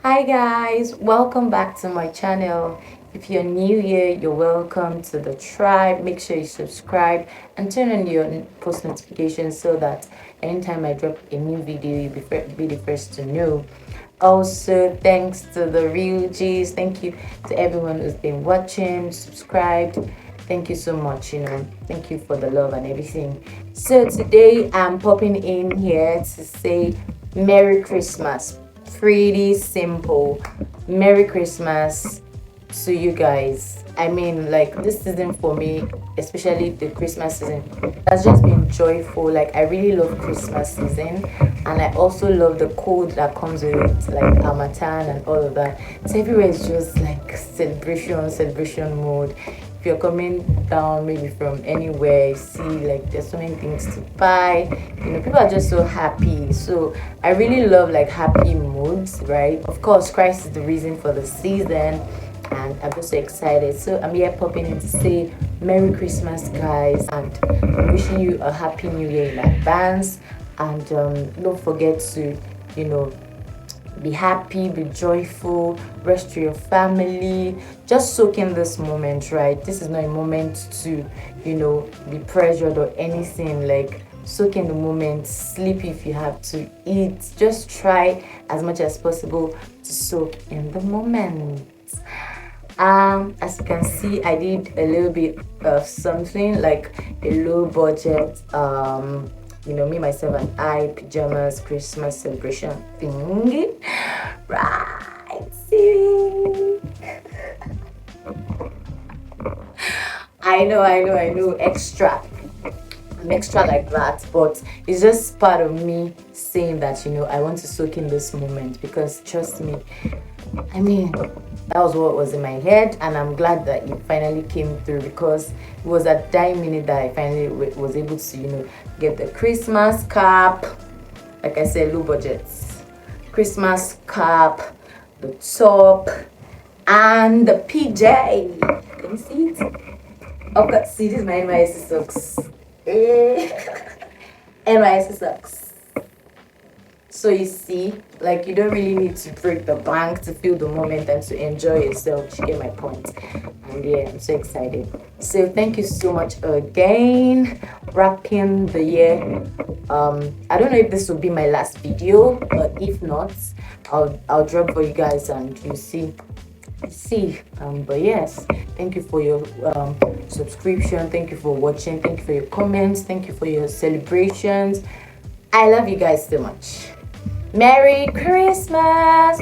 Hi guys, welcome back to my channel. If you're new here, you're welcome to the tribe. Make sure you subscribe and turn on your post notifications so that anytime I drop a new video, you'll be the first to know. Also, thanks to the real G's. Thank you to everyone who's been watching, subscribed. Thank you so much, thank you for the love and everything. So today I'm popping in here to say Merry Christmas. Pretty simple. Merry Christmas to you guys. I mean, like, this season for me, especially the Christmas season, has just been joyful. Like, I really love Christmas season, and I also love the cold that comes with it, like Hamatan and all of that. So everywhere is just like celebration mode. If you're coming down maybe from anywhere, you see like there's so many things to buy. People are just so happy. So I really love like happy moods, right? Of course, Christ is the reason for the season, and I'm just so excited. So I'm here popping in to say Merry Christmas, guys, and I'm wishing you a happy new year in advance. And don't forget to, be happy, be joyful, rest to your family. Just soak in this moment, right? This is not a moment to, be pressured or anything. Like, soak in the moment, sleep if you have to, eat. Just try as much as possible to soak in the moment. As you can see, I did a little bit of something like a low budget me, myself, and I Pyjamas Christmas celebration thing. Right, see? I know, extra. I'm extra like that, but it's just part of me saying that, I want to soak in this moment because trust me, I mean, that was what was in my head, and I'm glad that it finally came through because it was at that minute that I finally was able to, get the Christmas cap. Like I said, low budget. Christmas cap, the top, and the PJ. Can you see it? Okay, see, this is my NYSC socks. NYSC socks. So you see, like, you don't really need to break the bank to feel the moment and to enjoy yourself. You get my point. And yeah, I'm so excited. So thank you so much again. Wrapping the year. I don't know if this will be my last video, but if not, I'll drop for you guys and you see. But yes, thank you for your subscription. Thank you for watching. Thank you for your comments. Thank you for your celebrations. I love you guys so much. Merry Christmas!